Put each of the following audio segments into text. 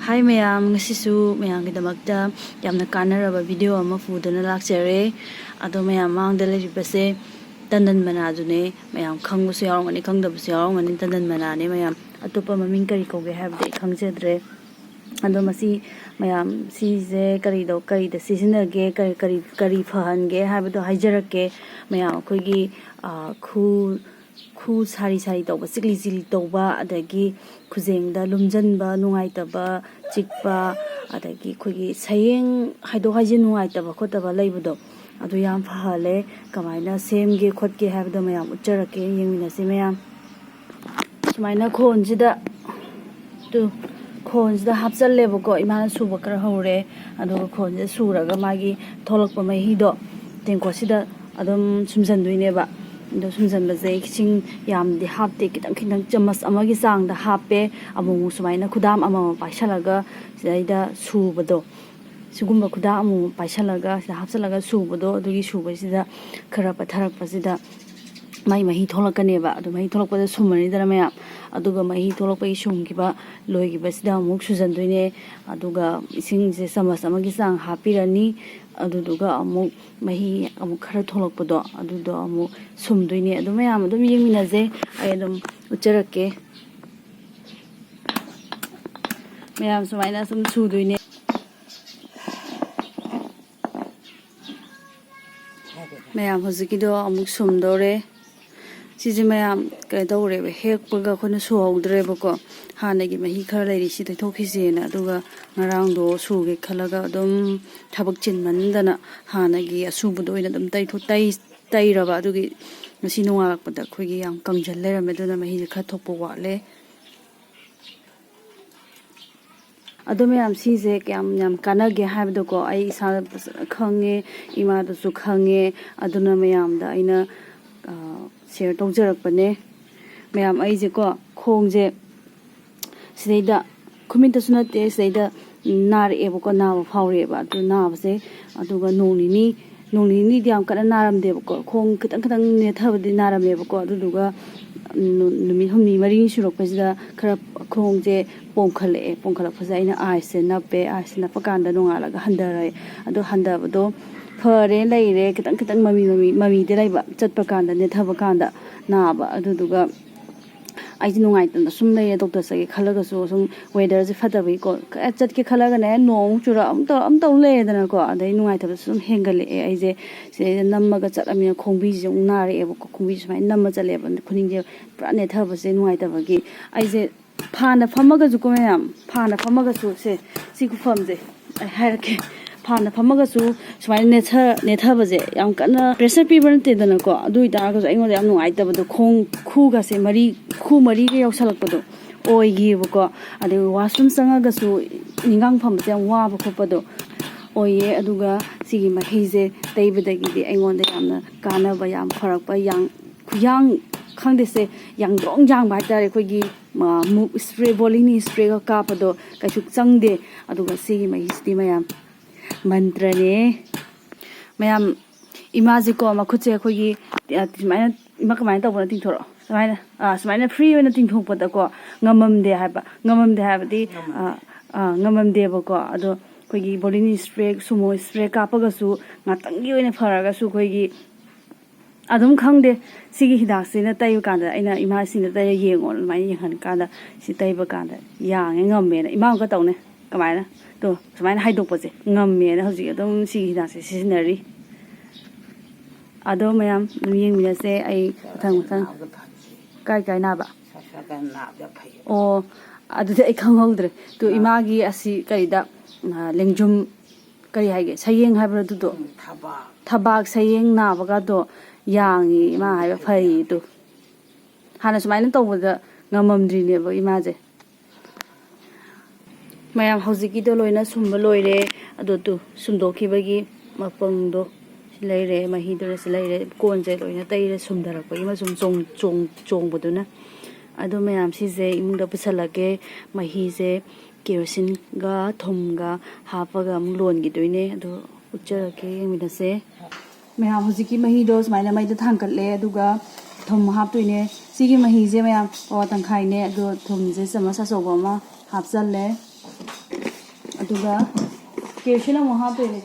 Hi mayam, ngasisu mayam gidamakta yamna kanaraba video ama pudana lakjare ado mayam mangda leribase tandan manadune mayam khangbusu yarongani khangdabusu yarongani tandan manane mayam atopa maming kari koge habde khangjedre ado masi mayam sije kari do kari da sisinage kari phahange habdo haijarake mayam khoigi khu sari tauba sikli tauba adagi khuzengda lumjanba nungaitaba chikpa adagi khoigi sayeng haido haije nungaitaba khotaba leibudo adu yam phale kamaina semge khotge habdo mayam ucharake yengminase mayam sumaina khonjida tu khonjida hapchallebako imana suba kara hore adu khonjida suraga magi tholakpa mahido tengkosida adum sumjanduineba ndo sumjanbaje kiching yamdi hapte kitang chamas amagi sangda hape amu sumaina khudam ama paisalaga sidaida subado sigumba khudam amu paisalaga sida hapsalaga subado adugi subasida khara patharakpasida mai mahi tholakkaneba adu mahi tholakpada sumani dara maya aduga mahi tholakpai sumgiba loigiba sida amuk sujanduine aduga isingje samas amagi sang hapirani aduduga amuk mahi amuk khara tholakpado adudo amuk sumduine adu mayam adum yengminaje ai adum ucharake mayam sumaina sum suduine mayam hojikido amuk sumdore siji mayam kai dawrebe hekpaga khona suhawdrebako hanagi mahi khara leiri si thokhisena aduga ngarangdo suge khalaga adum thabak chinmandana hanagi asubudo ina adum tairaba adugi ngasi nungalakpada khoigi yam kangjal lerame duna mahi kha thokpo wale adum yam sije yam kanage habdo ko ai isa khange ima do su khange aduna mayamda aina share tawjarakpane mayam aije ko khongje sidaida khuminta sunate sidaida nar ebo ko nawa phawreba adu nabase aduga nonglini diam kana naramdeba ko khong kitang ne thabadi narameba ko aduga numi humni mari surokpasida khara khongje pongkhala phajaina aise nape aise napakanda nongalaga handare adu handabado fare leire kitang mami de laiba chatpa kanda ne thaba kanda naba aduduga aiji nungaitana sum leire doctor sage khalaga so sum weather je fatabi ko chatke khalaga ne nong chura am taw le dana ko adai nungaitaba sum hengale aije se nammaga chatamina khongbi je unare ebo ko khongbi smai namma chale ban khuning je pra ne thaba se nungaitaba gi aije phana phamaga ju ko mayam phana phamaga su se siku famje ai harake phana phamaga su smai ne thabaje yam kana pressure piber te dana ko adu ita ga aingo yam nungai tabado khong khu ga se mari ga yausalakpado oigi boko ade washroom sanga ga su ningang pham te wa ba khopado oye aduga sigi mahije taibadagi di aingonda yamna kana ba yam pharakpa yang khangde se yang dong jang ba tare khogi mu spray bolini spray ga kapado kachu changde aduga sigi mahiste mayam mantrane mayam imaji ko makhutse khogi maina ima kamai tawna tingthoro samaina free oina tingthokpada ko ngamamde habadi ngamamde bako ado khogi bolini spray sumo spray kapaga su ngatangi oina pharaga su khogi adum khangde sigi hidak sina tayu kanda aina ima sina tay yengol mai yenghan kanda si tayba kanda yang ngamme na ima ka tawne kamaina to samaina haidokpaje ngamme na hoji adum sigi hidak se sisinari ado mayam yengminase ai thang kai naba o adu ai khanghodre to imagi asi kaida lengjum kari haige sayeng habra du do thabak sayeng nabaga do yangi ima haiba phai to hana sumaina tawbada ngamamdri nebo imaje mayam hojiki do loina sumba loire ado tu sumdokhibagi mapangdo leire mahi dore leire konje loina taire sumdarakpa ima sum chong boduna ado mayam sije imungda pusalage mahi je kerosene ga thom ga hapaga lon gi doine ado ucharake minase mayam hojiki mahi do smaina mai da thangkatle aduga thom haptoine sigi mahi je mayam o tangkhaine ado thom je sama sa soba ma hapjalle ꯑꯗꯨꯒ kerosene ꯑꯃꯨꯛ ꯍꯥꯞꯇꯣꯏꯅꯦ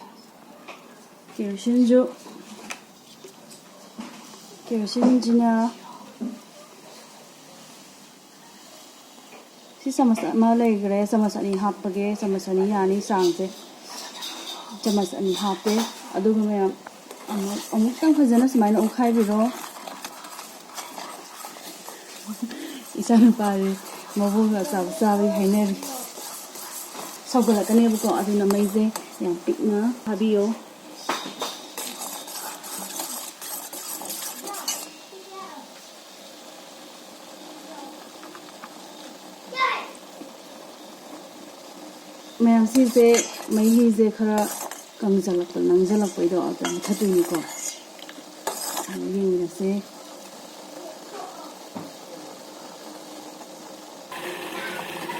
ꯀꯦꯔꯣꯁꯤꯟꯁꯤꯅ ꯁꯤ ꯆꯃꯁ ꯑꯃ ꯂꯩꯈ꯭ꯔꯦ ꯆꯃꯁ ꯑꯅꯤ ꯍꯥꯞꯄꯒꯦ ꯆꯃꯁ ꯑꯅꯤ ꯌꯥꯅꯤ ꯆꯥꯡꯁꯦ ꯆꯃꯁ ꯑꯅꯤ ꯍꯥꯞꯄꯦ ꯑꯗꯨꯒ ꯃꯌꯥꯝ ꯑꯃꯨꯛꯇꯪ ꯐꯖꯅ ꯁꯨꯃꯥꯏꯅ ꯑꯣꯠꯈꯥꯏꯕꯤꯔꯣ 이사는 먹어가 짜비 하이네리 섞어라까네부터 아주나 메이제 그냥 삑나 하비요 मैम सिसे महीजे खरा कंगजलक नंगजलक पैदो अदम थतुनिको येंगसे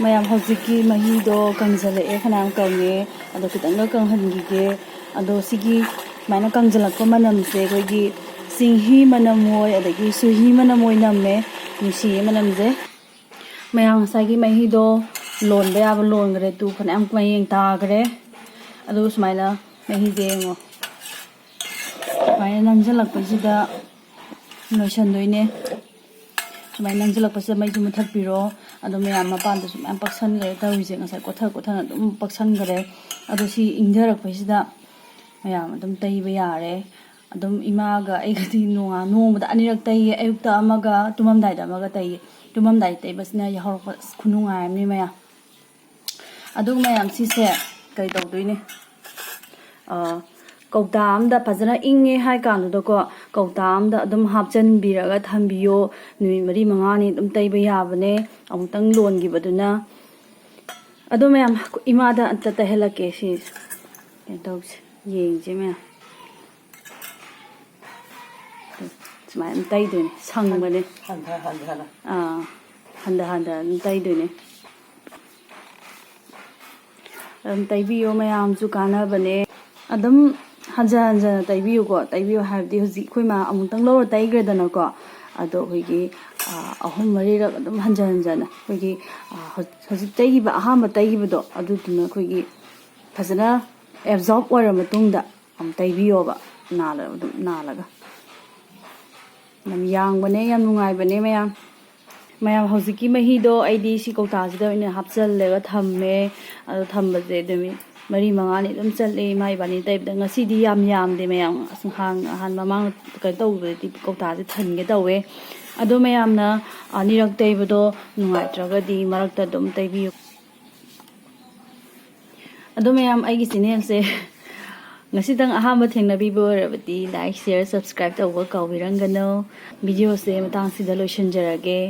मैम हौजिकी महीदो कंगजलए खनाम कंगे अदो खितंग कंगहनगिगे अदो सिगी माइना कंगजलक मनमसे कोगी सिंही मनमोय अदगी सुही मनमोय नम्मे नुसी मनमजे मैम सागी महीदो लोन याब लोनग्रे तू फनाम मयेंग ताग्रे अदो सुमाइना महीजे ngo सुमाइना नंजलकपसिदा नोइसनदोइने सुमाइना नंजलकपसिदा मैजु मुथापिरो अदो मैम मपानदो सुमाइना पक्सनगरे तविजे ngasa कोथा अदुम पक्सनगरे अदो सी इंधरकपसिदा मैम अदुम तैबा यारे अदुम इमागा एगदी नोंबदा अनिरक तैये अयुक्ता अमगा तुममदाइदा अमगा तैये तुममदाइ तैबसना यहरक खुनुंगायमनि मैम अदुग मैम सिसे कई तौदोइने कौता अमदा फजना इंगे हाय कानुदको कौता अमदा अदुम हापचनबिरगा थंबियो नुइ मरी मंगानी अदुम तैबा याबने अमुतंग लोनगिबदुना अदो मैम इमादा अंत तहलके सि तौसे येंजे मैम सुमाइना तैदोइने संगबने हंदा तैदोइने तैबियो मैम कानबने अदम हंजा तैबियो तैबियो हाबदी हुजी खोइमा अमुतंग लौर तैग्रेदनको अदो होगी अहुम मरीरक अदम हंजा होगी हुजी तैगिबा अहांबा तैगिबदो अदुदुना खोगी फजना एब्जॉर्ब ओइर मतुंगदा अम तैबियोबा नालगा नम यांगबने याम नुंगाइबने मैम हौजिकी महीदो आइदी सी कौतासिदा ओइना हापचल्लेगा थम्मे अदो थम्बजे दमी मरी मंगानी अदुम चल्ले माई बानी तैबदा ngasiदी यामदे मैम हान ममांग कै तौबदि कौतासे थनगे तौवे अदो मैमना अनिरक तैबदो नुंगाइत्रगदि मरक्ता अदुम तैबियो अदो मैम आइगी चैनल ngasiदंग अहांबा थेंगनाबिबो ओइरबदि लाइक शेयर सब्सक्राइब तौबा काउबिरंगनो वीडियो से मतांग सिदा लोइसनजरगे